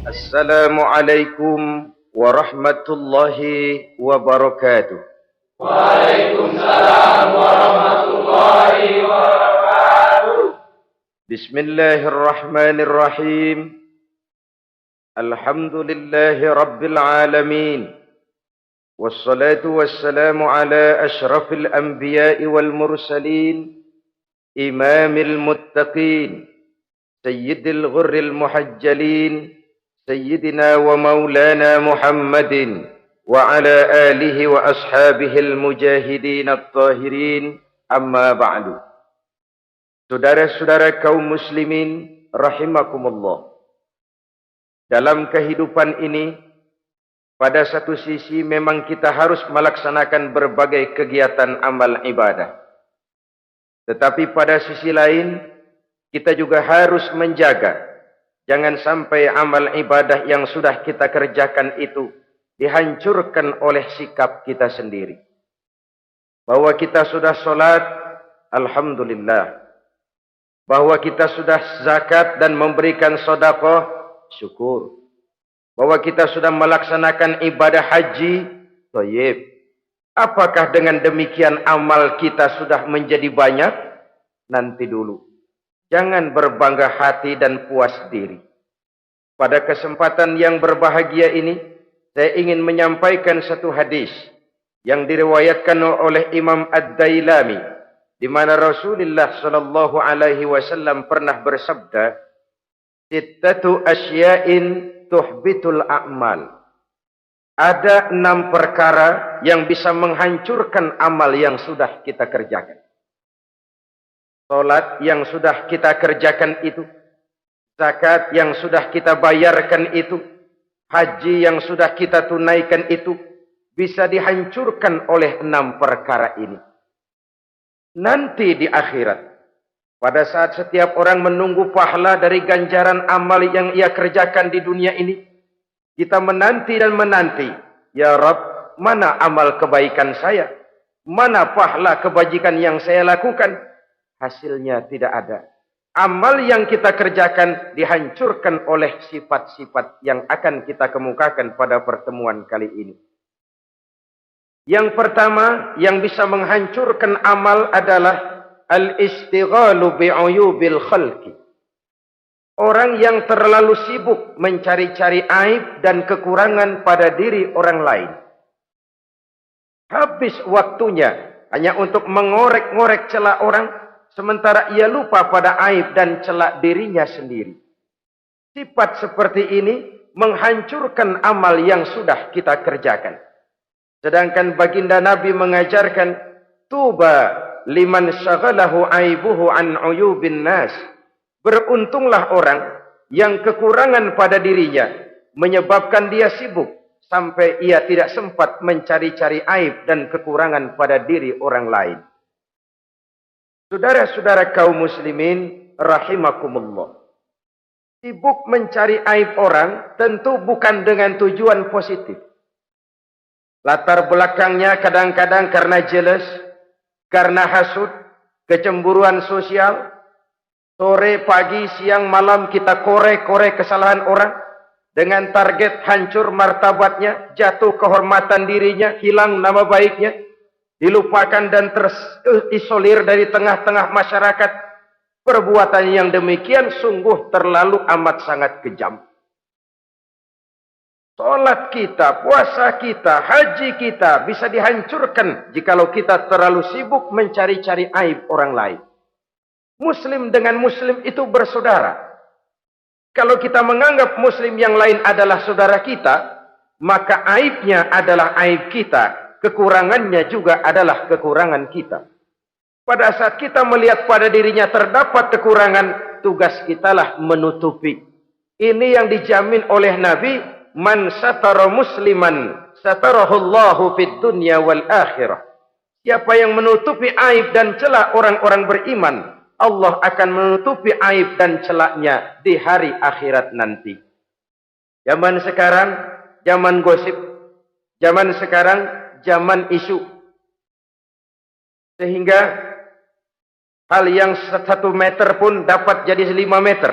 Assalamualaikum warahmatullahi wabarakatuh. Waalaikumsalam warahmatullahi wabarakatuh. Bismillahirrahmanirrahim. Alhamdulillahi rabbil alamin. Wassalatu wassalamu ala ashrafil anbiya'i wal mursalin, imamil muttaqin, sayyidil ghurril muhajjalin, sayyidina wa maulana Muhammadin wa ala alihi wa ashabihil mujahidin at-tahirin, amma ba'du. Saudara-saudara kaum muslimin rahimakumullah. Dalam kehidupan ini, pada satu sisi memang kita harus melaksanakan berbagai kegiatan amal ibadah. Tetapi pada sisi lain, kita juga harus menjaga jangan sampai amal ibadah yang sudah kita kerjakan itu dihancurkan oleh sikap kita sendiri. Bahwa kita sudah sholat, alhamdulillah. Bahwa kita sudah zakat dan memberikan sedekah, syukur. Bahwa kita sudah melaksanakan ibadah haji, thayyib. Apakah dengan demikian amal kita sudah menjadi banyak? Nanti dulu. Jangan berbangga hati dan puas diri. Pada kesempatan yang berbahagia ini, saya ingin menyampaikan satu hadis yang diriwayatkan oleh Imam Ad-Dailami, di mana Rasulullah sallallahu alaihi wasallam pernah bersabda, "Sittatu asya'in tuhbitul a'mal." Ada 6 perkara yang bisa menghancurkan amal yang sudah kita kerjakan. Salat yang sudah kita kerjakan itu, zakat yang sudah kita bayarkan itu, haji yang sudah kita tunaikan itu, bisa dihancurkan oleh 6 perkara ini. Nanti di akhirat, pada saat setiap orang menunggu pahala dari ganjaran amal yang ia kerjakan di dunia ini, kita menanti dan menanti, ya Rabb, mana amal kebaikan saya? Mana pahala kebajikan yang saya lakukan? Hasilnya tidak ada. Amal yang kita kerjakan dihancurkan oleh sifat-sifat yang akan kita kemukakan pada pertemuan kali ini. Yang pertama yang bisa menghancurkan amal adalah al-istighalu bi'uyubil khalqi. Orang yang terlalu sibuk mencari-cari aib dan kekurangan pada diri orang lain. Habis waktunya hanya untuk mengorek-ngorek celah orang, sementara ia lupa pada aib dan celah dirinya sendiri. Sifat seperti ini menghancurkan amal yang sudah kita kerjakan. Sedangkan baginda Nabi mengajarkan, tuba liman syaghalahu aibuhu an uyubin nas. Beruntunglah orang yang kekurangan pada dirinya menyebabkan dia sibuk sampai ia tidak sempat mencari-cari aib dan kekurangan pada diri orang lain. Saudara-saudara kaum muslimin rahimakumullah. Sibuk mencari aib orang tentu bukan dengan tujuan positif. Latar belakangnya kadang-kadang karena jealous, karena hasud, kecemburuan sosial. Sore, pagi, siang, malam kita korek-korek kesalahan orang dengan target hancur martabatnya, jatuh kehormatan dirinya, hilang nama baiknya, dilupakan dan terisolir dari tengah-tengah masyarakat. Perbuatan yang demikian sungguh terlalu amat sangat kejam. Salat kita, puasa kita, haji kita bisa dihancurkan jikalau kita terlalu sibuk mencari-cari aib orang lain. Muslim dengan muslim itu bersaudara. Kalau kita menganggap muslim yang lain adalah saudara kita, maka aibnya adalah aib kita, kekurangannya juga adalah kekurangan kita. Pada saat kita melihat pada dirinya terdapat kekurangan, tugas kitalah menutupi. Ini yang dijamin oleh Nabi, man satara musliman satarahullahu fid dunya wal akhirah. Siapa yang menutupi aib dan celah orang-orang beriman, Allah akan menutupi aib dan celahnya di hari akhirat nanti. Zaman sekarang, zaman gosip. Zaman sekarang, zaman isu. Sehingga hal yang 1 meter pun dapat jadi 5 meter.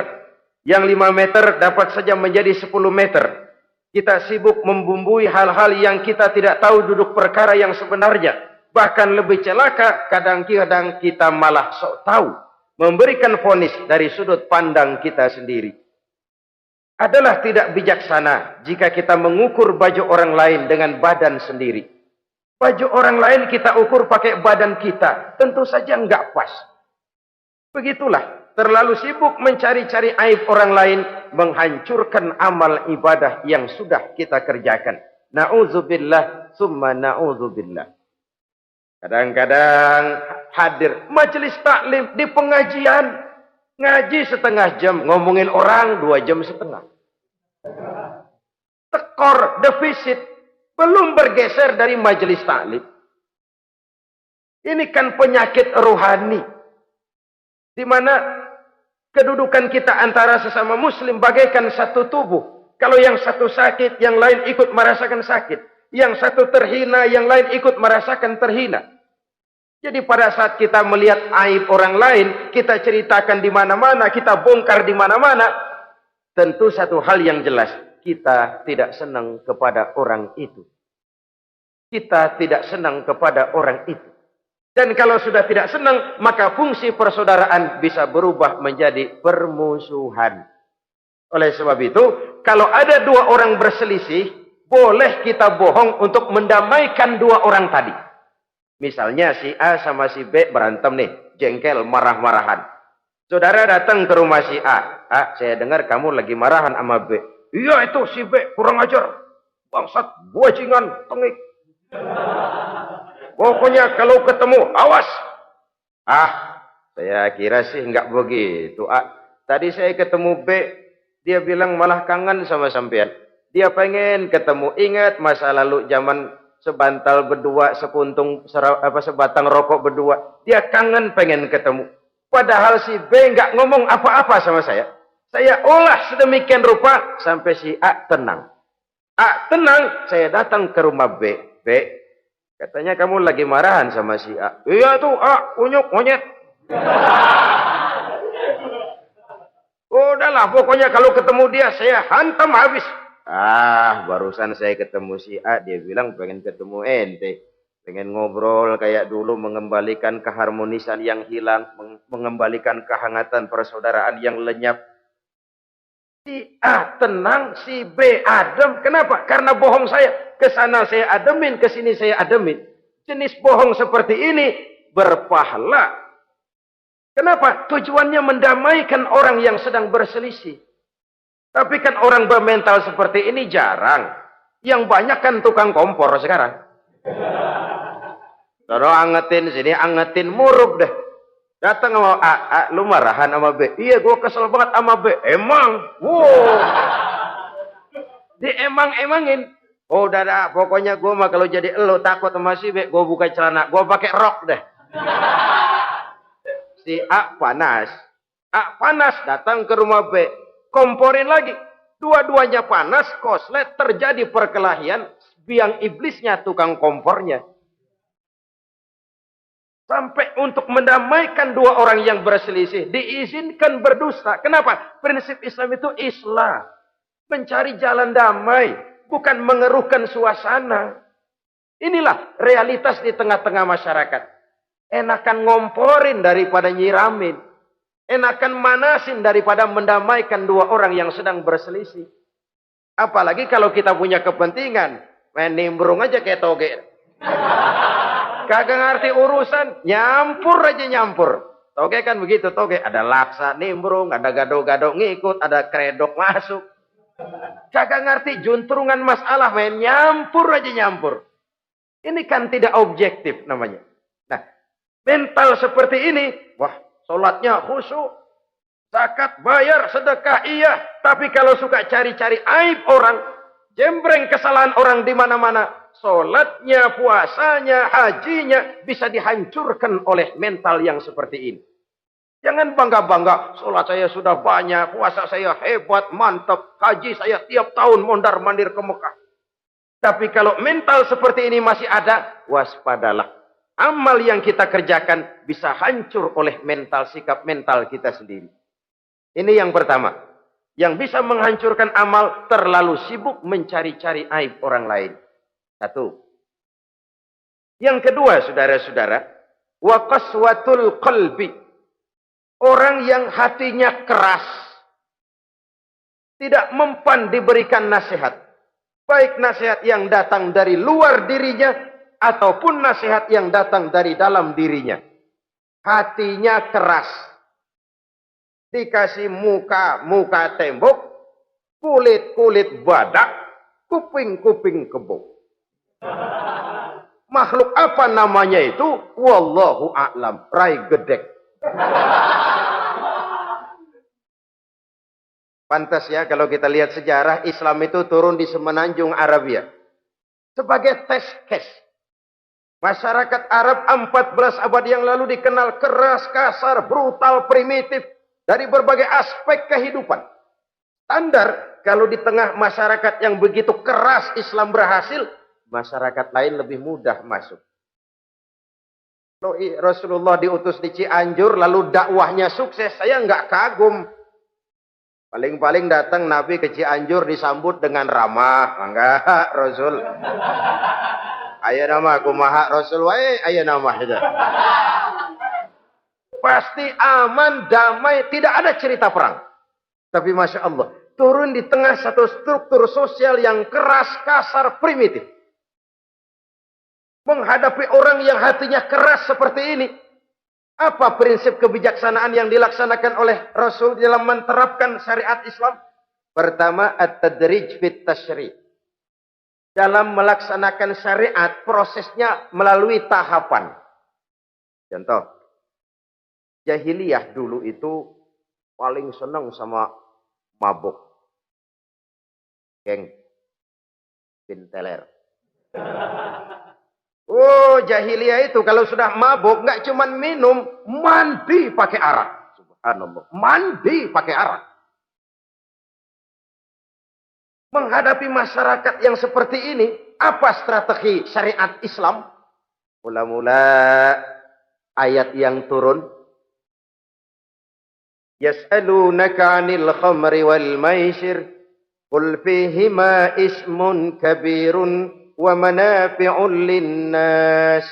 Yang 5 meter dapat saja menjadi 10 meter. Kita sibuk membumbui hal-hal yang kita tidak tahu duduk perkara yang sebenarnya. Bahkan lebih celaka, kadang-kadang kita malah sok tahu. Memberikan vonis dari sudut pandang kita sendiri. Adalah tidak bijaksana jika kita mengukur baju orang lain dengan badan sendiri. Baju orang lain kita ukur pakai badan kita. Tentu saja enggak pas. Begitulah, terlalu sibuk mencari-cari aib orang lain, menghancurkan amal ibadah yang sudah kita kerjakan. Na'udzubillah, summa na'udzubillah. Kadang-kadang hadir majelis taklim di pengajian. Ngaji setengah jam, ngomongin orang 2 jam setengah. Tekor, defisit, belum bergeser dari majelis taklim. Ini kan penyakit rohani. Di mana kedudukan kita antara sesama muslim bagaikan satu tubuh. Kalau yang satu sakit, yang lain ikut merasakan sakit. Yang satu terhina, yang lain ikut merasakan terhina. Jadi pada saat kita melihat aib orang lain, kita ceritakan di mana-mana, kita bongkar di mana-mana, tentu satu hal yang jelas, kita tidak senang kepada orang itu. Kita tidak senang kepada orang itu. Dan kalau sudah tidak senang, maka fungsi persaudaraan bisa berubah menjadi permusuhan. Oleh sebab itu, kalau ada 2 orang berselisih, boleh kita bohong untuk mendamaikan 2 orang tadi. Misalnya si A sama si B berantem nih, jengkel, marah-marahan. Saudara datang ke rumah si A. A, saya dengar kamu lagi marahan sama B. Iya itu si B, kurang ajar. Bangsat, bajingan, tengik. Pokoknya kalau ketemu, awas. Ah, saya kira sih enggak begitu. A, tadi saya ketemu B, dia bilang malah kangen sama sampean. Dia pengen ketemu, ingat masa lalu zaman sebantal berdua, sebatang rokok berdua. Dia kangen pengen ketemu. Padahal si B enggak ngomong apa-apa sama saya. Saya olah sedemikian rupa sampai si A tenang. A tenang, saya datang ke rumah B. B, katanya kamu lagi marahan sama si A. Iya tuh A, kunyuk, monyet. Udahlah, pokoknya kalau ketemu dia saya hantam habis. Ah, barusan saya ketemu si A, dia bilang pengen ketemu ente. Pengen ngobrol kayak dulu, mengembalikan keharmonisan yang hilang, mengembalikan kehangatan persaudaraan yang lenyap. Si A tenang, si B adem. Kenapa? Karena bohong saya. Kesana saya ademin, kesini saya ademin. Jenis bohong seperti ini berpahala. Kenapa? Tujuannya mendamaikan orang yang sedang berselisih. Tapi kan orang bermental seperti ini jarang. Yang banyak kan tukang kompor sekarang. Taruh angetin sini, angetin murub deh. Datang sama A, lu marahan sama B. Iya, gue kesel banget sama B. Emang? Wow. Diemang-emangin. Oh, udah, pokoknya gue mah kalau jadi elu takut sama si B, gue buka celana, gue pakai rok deh. Si A panas. A panas, datang ke rumah B. Komporin lagi. Dua-duanya panas, koslet, terjadi perkelahian. Biang iblisnya tukang kompornya. Sampai untuk mendamaikan 2 orang yang berselisih. Diizinkan berdusta. Kenapa? Prinsip Islam itu islah. Mencari jalan damai. Bukan mengeruhkan suasana. Inilah realitas di tengah-tengah masyarakat. Enakan ngomporin daripada nyiramin. Enakan manasin daripada mendamaikan 2 orang yang sedang berselisih. Apalagi kalau kita punya kepentingan. Main nimbrung aja kayak toge. Kagak ngerti urusan. Nyampur aja nyampur. Toge kan begitu toge. Ada laksa nimbrung. Ada gado-gado ngikut. Ada kredok masuk. Kagak ngerti juntrungan masalah. Main nyampur aja nyampur. Ini kan tidak objektif namanya. Nah, mental seperti ini. Wah, sholatnya khusyuk. Zakat bayar, sedekah iya. Tapi kalau suka cari-cari aib orang. Jembreng kesalahan orang di mana-mana. Sholatnya, puasanya, hajinya bisa dihancurkan oleh mental yang seperti ini. Jangan bangga-bangga. Sholat saya sudah banyak. Puasa saya hebat, mantap. Haji saya tiap tahun mondar-mandir ke Mekah. Tapi kalau mental seperti ini masih ada, waspadalah. Amal yang kita kerjakan bisa hancur oleh mental, sikap mental kita sendiri. Ini yang pertama. Yang bisa menghancurkan amal terlalu sibuk mencari-cari aib orang lain. Satu. Yang kedua, saudara-saudara, wa qaswatul qalbi. Orang yang hatinya keras, tidak mempan diberikan nasihat. Baik nasihat yang datang dari luar dirinya, ataupun nasihat yang datang dari dalam dirinya. Hatinya keras. Dikasih muka tembok, kulit badak, kuping kebo. Makhluk apa namanya itu? Wallahu a'lam. Rai gedek. Pantas ya kalau kita lihat sejarah Islam itu turun di semenanjung Arabia. Sebagai tes case. Masyarakat Arab 14 abad yang lalu dikenal keras, kasar, brutal, primitif. Dari berbagai aspek kehidupan. Standar kalau di tengah masyarakat yang begitu keras Islam berhasil. Masyarakat lain lebih mudah masuk. Rasulullah diutus di Cianjur lalu dakwahnya sukses. Saya nggak kagum. Paling-paling datang Nabi ke Cianjur disambut dengan ramah. Enggak, Rasul. Ayo nama kumaha Rasul wae, ayo nama saja. Pasti aman, damai, tidak ada cerita perang. Tapi Masya Allah, turun di tengah satu struktur sosial yang keras, kasar, primitif. Menghadapi orang yang hatinya keras seperti ini. Apa prinsip kebijaksanaan yang dilaksanakan oleh Rasul dalam menerapkan syariat Islam? Pertama, at-tadrij fit tasyri'. Dalam melaksanakan syariat, prosesnya melalui tahapan. Contoh. Jahiliyah dulu itu paling senang sama mabuk. Geng. Pinteler. Oh, jahiliyah itu kalau sudah mabuk nggak cuman minum, mandi pakai arak. Subhanallah. Mandi pakai arak. Menghadapi masyarakat yang seperti ini, apa strategi syariat Islam? Mula-mula ayat yang turun. Yas'alunaka 'anil khamri wal maisir qul fihima ismun kabirun wa manafi'un linnas.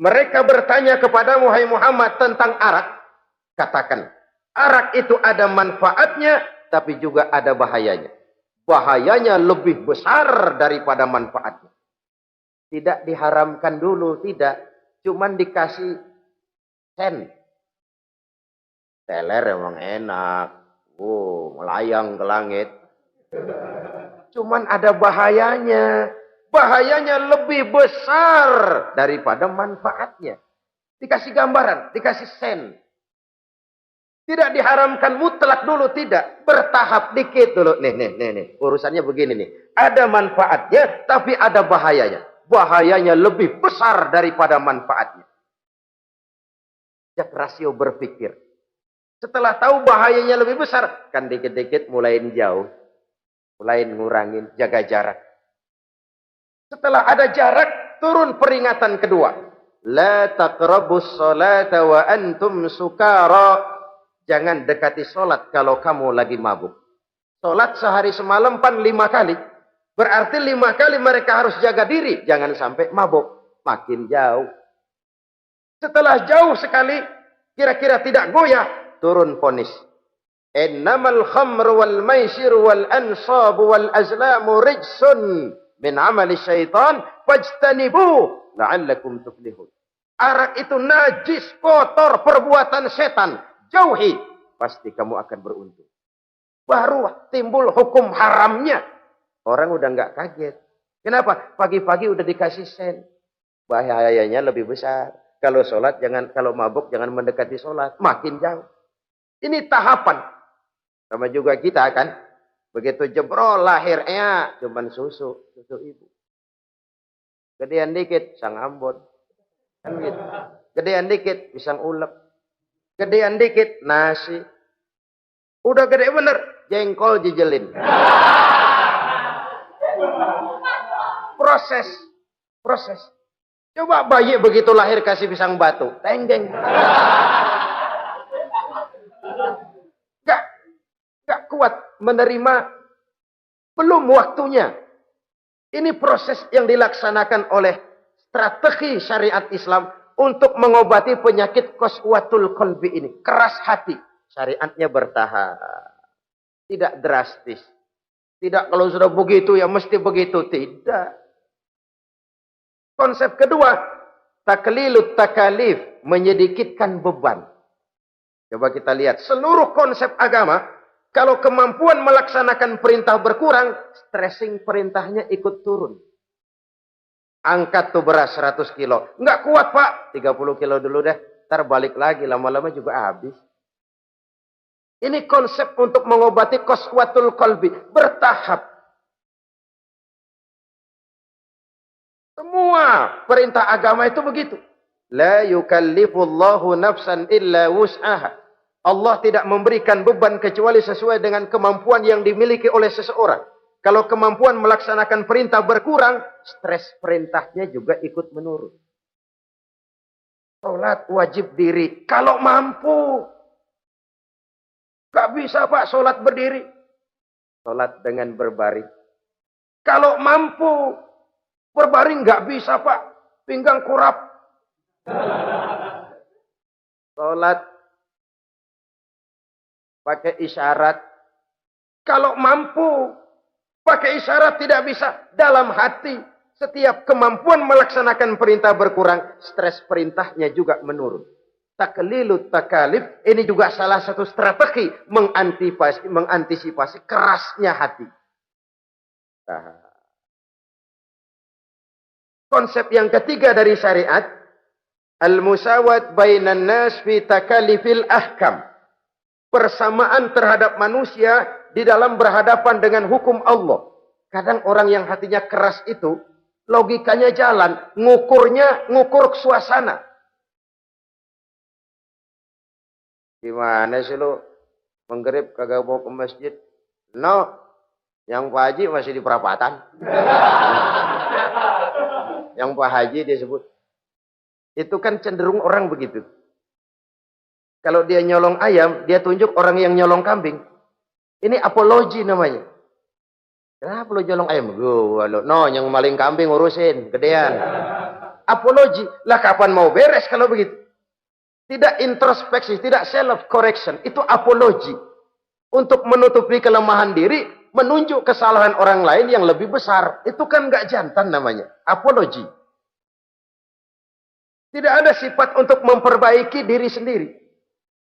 Mereka bertanya kepadamu hai Muhammad tentang arak. Katakan, arak itu ada manfaatnya tapi juga ada bahayanya. Bahayanya lebih besar daripada manfaatnya. Tidak diharamkan dulu, tidak. Cuman dikasih sen. Teler emang enak. Melayang ke langit. Cuman ada bahayanya. Bahayanya lebih besar daripada manfaatnya. Dikasih gambaran, dikasih sen. Tidak diharamkan mutlak dulu, tidak. Bertahap dikit dulu. Nih. Urusannya begini nih. Ada manfaatnya, tapi ada bahayanya. Bahayanya lebih besar daripada manfaatnya. Jak rasio berpikir. Setelah tahu bahayanya lebih besar, kan dikit-dikit mulain jauh. Mulain ngurangin, jaga jarak. Setelah ada jarak, turun peringatan kedua. La taqrabus salata wa antum sukara. Jangan dekati solat kalau kamu lagi mabuk. Solat sehari semalam 5 kali. Berarti 5 kali mereka harus jaga diri. Jangan sampai mabuk. Makin jauh. Setelah jauh sekali, kira-kira tidak goyah. Turun ponis. Innamal khamru wal maisir wal ansabu wal azlamu rijsun min amali syaitan fajtanibu la'allakum tuflihun. Arak itu najis, kotor, perbuatan setan. Jauhi, pasti kamu akan beruntung. Baru timbul hukum haramnya. Orang udah nggak kaget. Kenapa? Pagi-pagi udah dikasih sen. Bahayanya lebih besar. Kalau sholat jangan, kalau mabuk jangan mendekati sholat. Makin jauh. Ini tahapan. Sama juga kita kan. Begitu jebrol lahirnya cuman susu ibu. Gedean dikit sang Ambon. Kan gitu. Gedean dikit pisang ulek. Gedean dikit nasi. Udah gede bener jengkol jijelin. Proses. Coba bayi begitu lahir kasih pisang batu, tenggeng. Gak kuat. menerima, belum waktunya. Ini proses yang dilaksanakan oleh strategi syariat Islam untuk mengobati penyakit qaswatul qalbi ini. Keras hati. Syariatnya bertahap. Tidak drastis. Tidak kalau sudah begitu ya mesti begitu. Tidak. Konsep kedua, taklilut takalif, menyedikitkan beban. Coba kita lihat, seluruh konsep agama, kalau kemampuan melaksanakan perintah berkurang, stressing perintahnya ikut turun. Angkat tuh beras 100 kilo. Enggak kuat pak, 30 kilo dulu deh. Ntar balik lagi, lama-lama juga habis. Ini konsep untuk mengobati qaswatul qalbi. Bertahap. Semua perintah agama itu begitu. La yukallifullahu nafsan illa wus'aha. Allah tidak memberikan beban kecuali sesuai dengan kemampuan yang dimiliki oleh seseorang. Kalau kemampuan melaksanakan perintah berkurang, stres perintahnya juga ikut menurun. Salat wajib diri. Kalau mampu. Gak bisa pak salat berdiri. Salat dengan berbaring. Kalau mampu. Berbaring gak bisa pak. Pinggang kurap. Salat pakai isyarat. Kalau mampu pakai isyarat tidak bisa. Dalam hati setiap kemampuan melaksanakan perintah berkurang, stres perintahnya juga menurun. Taklilut takalif ini juga salah satu strategi mengantisipasi kerasnya hati. Nah. Konsep yang ketiga dari syariat, al-musawat bainan nas fi takalifil ahkam. Persamaan terhadap manusia di dalam berhadapan dengan hukum Allah. Kadang orang yang hatinya keras itu, logikanya jalan, ngukur suasana. Gimana sih lu? Menggerib kagak mau ke masjid? No, yang Pak Haji masih di perapatan. Yang Pak Haji disebut. Itu kan cenderung orang begitu. Kalau dia nyolong ayam, dia tunjuk orang yang nyolong kambing. Ini apologi namanya. Kenapa lo nyolong ayam? No, yang maling kambing urusin, gedean. Apologi. Lah kapan mau beres kalau begitu? Tidak introspeksi, tidak self correction. Itu apologi. Untuk menutupi kelemahan diri, menunjuk kesalahan orang lain yang lebih besar. Itu kan gak jantan namanya. Apologi. Tidak ada sifat untuk memperbaiki diri sendiri.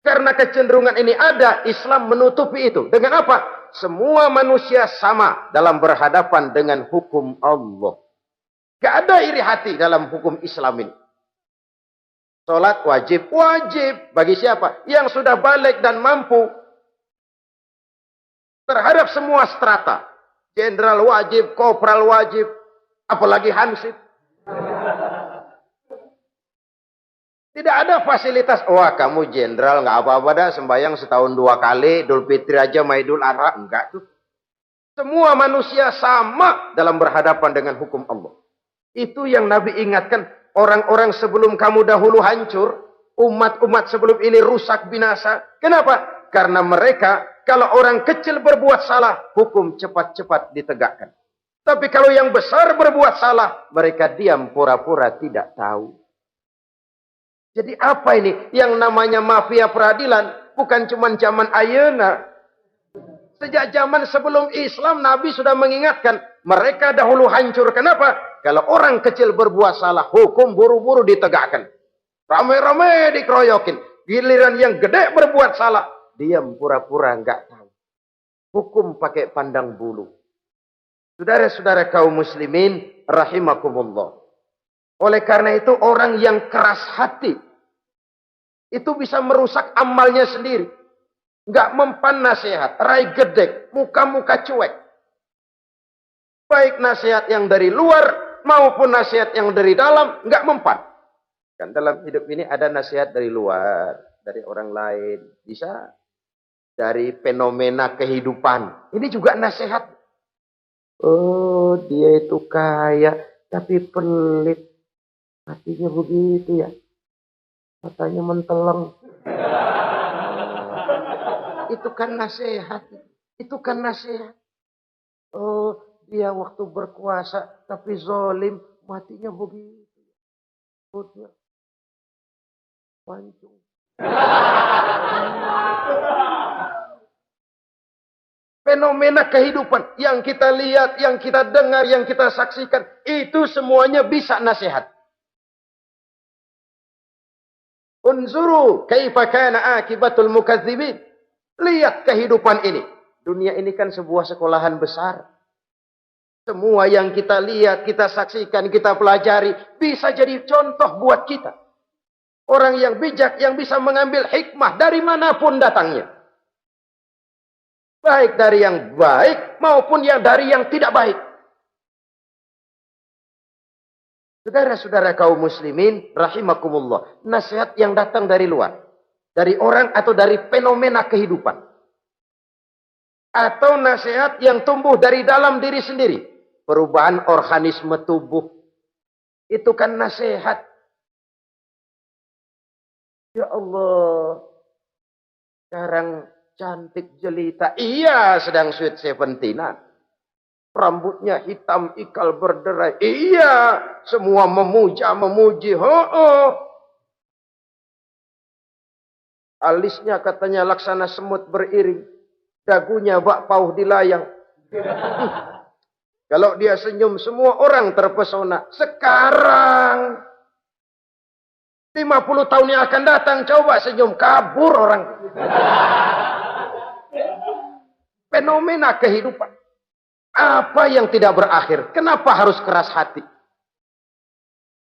Karena kecenderungan ini ada, Islam menutupi itu. Dengan apa? Semua manusia sama dalam berhadapan dengan hukum Allah. Gak ada iri hati dalam hukum Islam ini. Salat wajib. Wajib. Bagi siapa? Yang sudah balik dan mampu. Terhadap semua strata. Jenderal wajib, kopral wajib. Apalagi hansip. Tidak ada fasilitas. Wah kamu jenderal nggak apa-apa dah sembahyang setahun 2 kali. Idul Fitri aja sama Idul Adha. Enggak tuh. Semua manusia sama dalam berhadapan dengan hukum Allah. Itu yang Nabi ingatkan. Orang-orang sebelum kamu dahulu hancur. Umat-umat sebelum ini rusak binasa. Kenapa? Karena mereka kalau orang kecil berbuat salah. Hukum cepat-cepat ditegakkan. Tapi kalau yang besar berbuat salah. Mereka diam pura-pura tidak tahu. Jadi apa ini? Yang namanya mafia peradilan bukan cuma zaman ayeuna. Sejak zaman sebelum Islam Nabi sudah mengingatkan. Mereka dahulu hancur. Kenapa? Kalau orang kecil berbuat salah, hukum buru-buru ditegakkan. Ramai-ramai dikeroyokin. Giliran yang gede berbuat salah, diam pura-pura enggak tahu. Hukum pakai pandang bulu. Saudara-saudara kaum muslimin rahimakumullah. Oleh karena itu orang yang keras hati itu bisa merusak amalnya sendiri. Enggak mempan nasihat, rai gedek, muka-muka cuek. Baik nasihat yang dari luar maupun nasihat yang dari dalam enggak mempan. Kan dalam hidup ini ada nasihat dari luar, dari orang lain, bisa dari fenomena kehidupan. Ini juga nasihat. Oh, dia itu kaya tapi pelit. Hatinya begitu ya. Matanya menteleng. Itu kan nasihat. Itu kan nasihat. Oh, dia waktu berkuasa tapi zalim, matinya begitu. Perutnya pancung. Fenomena kehidupan yang kita lihat, yang kita dengar, yang kita saksikan, itu semuanya bisa nasihat. Unzuru kaifa kana akibatul mukadzibin. Lihat kehidupan ini. Dunia ini kan sebuah sekolahan besar. Semua yang kita lihat, kita saksikan, kita pelajari, bisa jadi contoh buat kita. Orang yang bijak, yang bisa mengambil hikmah dari manapun datangnya. Baik dari yang baik maupun yang dari yang tidak baik. Saudara-saudara kaum muslimin, rahimakumullah. Nasihat yang datang dari luar. Dari orang atau dari fenomena kehidupan. Atau nasihat yang tumbuh dari dalam diri sendiri. Perubahan organisme tubuh. Itu kan nasihat. Ya Allah. Sekarang cantik jelita. Iya, sedang sweet 17-an. Rambutnya hitam, ikal berderai. Iya, semua memuja, memuji. Alisnya katanya laksana semut beriring. Dagunya bak pauh dilayang. Kalau dia senyum, semua orang terpesona. Sekarang 50 tahun yang akan datang, coba senyum, kabur orang. Fenomena kehidupan. Apa yang tidak berakhir? Kenapa harus keras hati?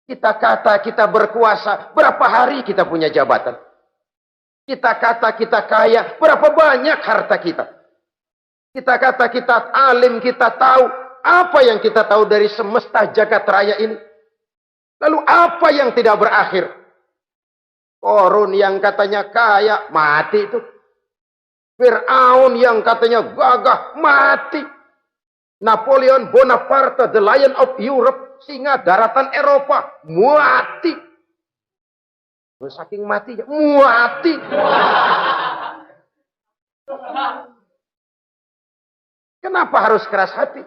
Kita kata kita berkuasa, berapa hari kita punya jabatan? Kita kata kita kaya, berapa banyak harta kita? Kita kata kita alim, kita tahu. Apa yang kita tahu dari semesta jagat raya ini? Lalu apa yang tidak berakhir? Korun yang katanya kaya, mati itu. Fir'aun yang katanya gagah, mati. Napoleon Bonaparte, the Lion of Europe, singa daratan Eropa, mati. Saking matinya, mati. Kenapa harus keras hati?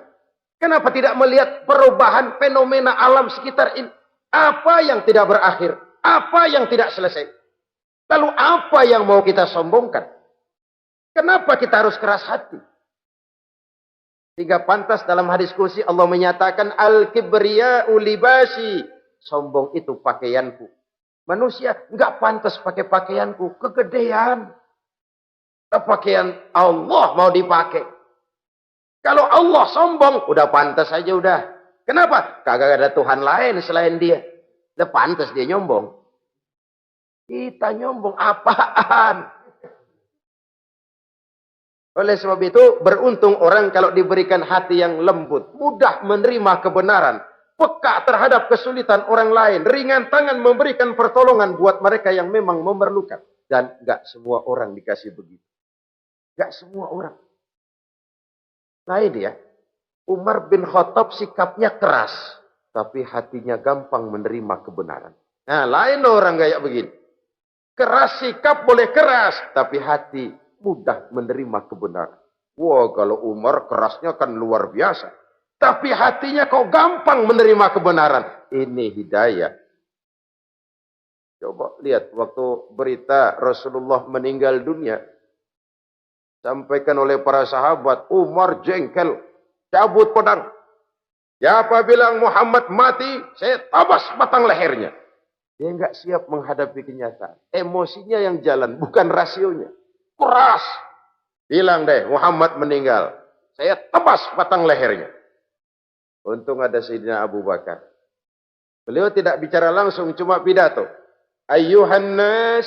Kenapa tidak melihat perubahan fenomena alam sekitar ini? Apa yang tidak berakhir? Apa yang tidak selesai? Lalu apa yang mau kita sombongkan? Kenapa kita harus keras hati? Sehingga pantas dalam hadis kursi Allah menyatakan al-kibriya'u libasi. Sombong itu pakaianku. Manusia enggak pantas pakai pakaianku. Kegedean. Pakaian Allah mau dipakai. Kalau Allah sombong, udah pantas aja udah. Kenapa? Kagak ada Tuhan lain selain dia. Udah pantas dia nyombong. Kita nyombong apaan? Oleh sebab itu, beruntung orang kalau diberikan hati yang lembut, mudah menerima kebenaran, peka terhadap kesulitan orang lain, ringan tangan memberikan pertolongan buat mereka yang memang memerlukan. Dan gak semua orang dikasih begitu. Gak semua orang. Lain ya, Umar bin Khattab sikapnya keras, tapi hatinya gampang menerima kebenaran. Nah, lain orang kayak begini. Keras sikap boleh keras, tapi hati mudah menerima kebenaran. Wah, kalau Umar kerasnya kan luar biasa. Tapi hatinya kok gampang menerima kebenaran. Ini hidayah. Coba lihat waktu berita Rasulullah meninggal dunia. Sampaikan oleh para sahabat, Umar jengkel, cabut pedang. Siapa bilang Muhammad mati, saya tabas batang lehernya. Dia enggak siap menghadapi kenyataan. Emosinya yang jalan, bukan rasionya. Keras. Bilang deh, Muhammad meninggal. Saya tebas batang lehernya. Untung ada Sayyidina Abu Bakar. Beliau tidak bicara langsung, cuma pidato. Ayyuhan nas,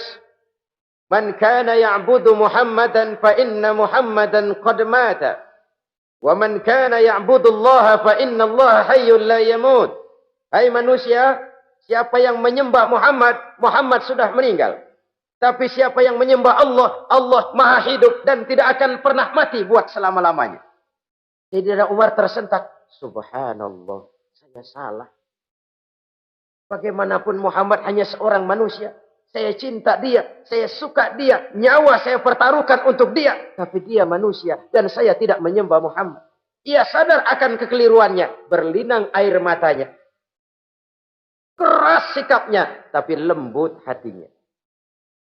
man kana ya'budu Muhammadan fa inna Muhammadan qad mata. Wa man kana ya'budu Allah fa inna Allah hayyun la yamut. Hai manusia, siapa yang menyembah Muhammad, Muhammad sudah meninggal. Tapi siapa yang menyembah Allah, Allah maha hidup dan tidak akan pernah mati buat selama-lamanya. Sayyidina Umar tersentak. Subhanallah, saya salah. Bagaimanapun Muhammad hanya seorang manusia. Saya cinta dia, saya suka dia, nyawa saya pertaruhkan untuk dia. Tapi dia manusia dan saya tidak menyembah Muhammad. Ia sadar akan kekeliruannya, berlinang air matanya. Keras sikapnya, tapi lembut hatinya.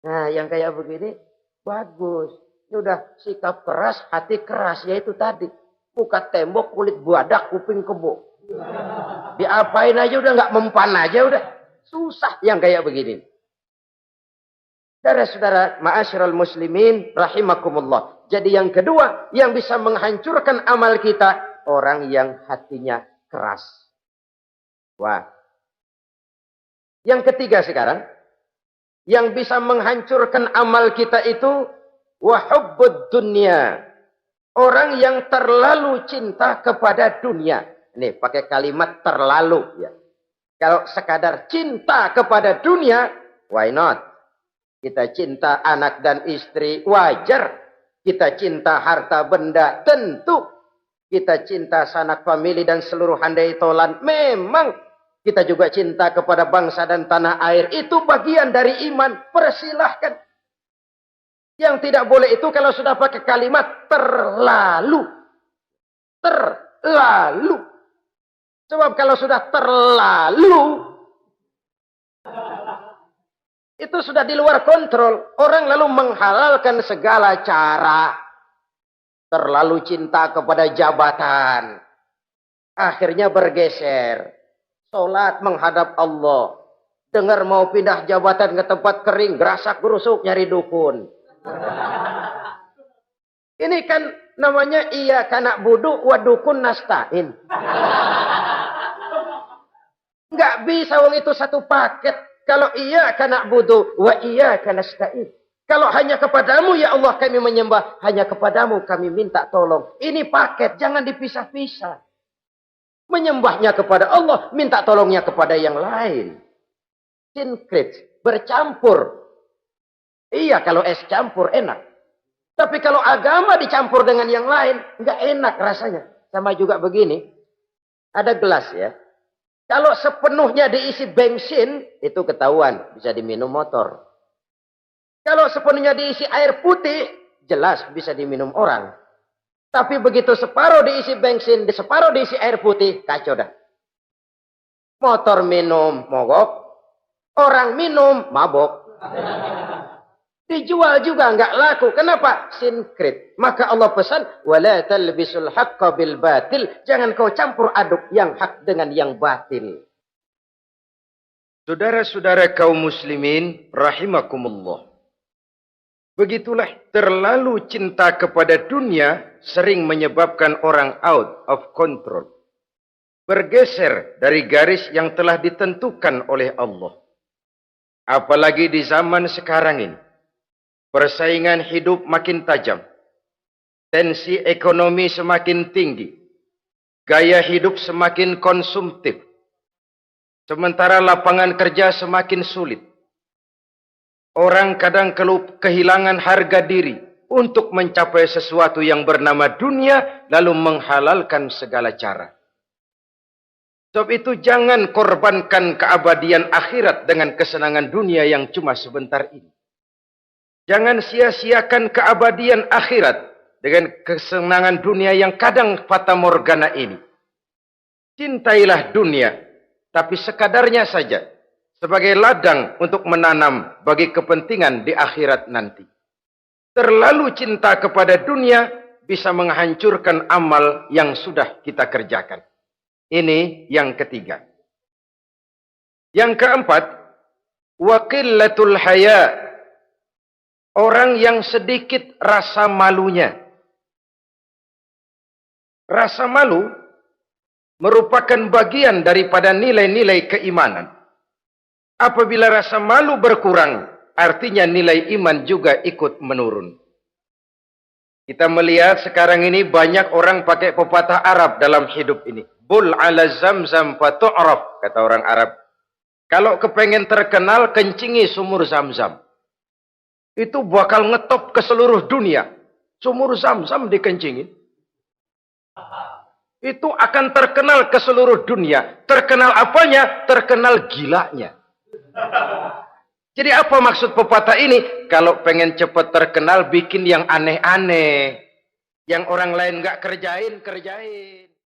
Nah, yang kayak begini, bagus. Ini udah sikap keras, hati keras, yaitu tadi. Muka tembok, kulit buadak, kuping kebo. Diapain aja udah nggak mempan aja udah. Susah yang kayak begini. Saudara-saudara, ma'asyiral muslimin rahimakumullah. Jadi yang kedua yang bisa menghancurkan amal kita, orang yang hatinya keras. Wah. Yang ketiga sekarang, yang bisa menghancurkan amal kita itu wahubbud dunya. Orang yang terlalu cinta kepada dunia. Ini pakai kalimat terlalu ya. Kalau sekadar cinta kepada dunia, why not? Kita cinta anak dan istri, wajar. Kita cinta harta benda, tentu. Kita cinta sanak famili dan seluruh handai tolan, memang. Kita juga cinta kepada bangsa dan tanah air. Itu bagian dari iman, persilahkan. Yang tidak boleh itu kalau sudah pakai kalimat terlalu. Terlalu. Sebab kalau sudah terlalu, itu sudah di luar kontrol. Orang lalu menghalalkan segala cara. Terlalu cinta kepada jabatan. Akhirnya bergeser. Sholat menghadap Allah. Dengar mau pindah jabatan ke tempat kering. Gerasak gerusuk nyari dukun. Ini kan namanya iya kana budu wa dukun nastain. Nggak bisa wong itu satu paket. Kalau iya kana budu wa iya kana nasta'in. Kalau hanya kepadamu ya Allah kami menyembah, hanya kepadamu kami minta tolong. Ini paket, jangan dipisah-pisah. Menyembahnya kepada Allah, minta tolongnya kepada yang lain. Sinkret, bercampur. Iya kalau es campur enak. Tapi kalau agama dicampur dengan yang lain, nggak enak rasanya. Sama juga begini, ada gelas ya. Kalau sepenuhnya diisi bensin, itu ketahuan. Bisa diminum motor. Kalau sepenuhnya diisi air putih, jelas bisa diminum orang. Tapi begitu separuh diisi bensin, separuh diisi air putih, kacau dah. Motor minum, mogok. Orang minum, mabok. Dijual juga nggak laku. Kenapa? Sinkret. Maka Allah pesan, wala talbisul haqqa bil batil. Jangan kau campur aduk yang hak dengan yang batil. Saudara-saudara kaum muslimin rahimakumullah. Begitulah terlalu cinta kepada dunia sering menyebabkan orang out of control. Bergeser dari garis yang telah ditentukan oleh Allah. Apalagi di zaman sekarang ini. Persaingan hidup makin tajam. Tensi ekonomi semakin tinggi. Gaya hidup semakin konsumtif. Sementara lapangan kerja semakin sulit. Orang kadang kehilangan harga diri untuk mencapai sesuatu yang bernama dunia, lalu menghalalkan segala cara. Sebab itu jangan korbankan keabadian akhirat dengan kesenangan dunia yang cuma sebentar ini. Jangan sia-siakan keabadian akhirat dengan kesenangan dunia yang kadang fata morgana ini. Cintailah dunia, tapi sekadarnya saja. Sebagai ladang untuk menanam bagi kepentingan di akhirat nanti. Terlalu cinta kepada dunia bisa menghancurkan amal yang sudah kita kerjakan. Ini yang ketiga. Yang keempat, waqillatul haya. Orang yang sedikit rasa malunya. Rasa malu merupakan bagian daripada nilai-nilai keimanan. Apabila rasa malu berkurang, artinya nilai iman juga ikut menurun. Kita melihat sekarang ini banyak orang pakai pepatah Arab dalam hidup ini. Bul ala zamzam fatu'raf, kata orang Arab. Kalau kepengen terkenal, kencingi sumur Zamzam. Itu bakal ngetop ke seluruh dunia. Sumur Zamzam dikencingin. Itu akan terkenal ke seluruh dunia. Terkenal apanya? Terkenal gilanya. Jadi apa maksud pepatah ini? Kalau pengen cepat terkenal, bikin yang aneh-aneh. Yang orang lain nggak kerjain, kerjain.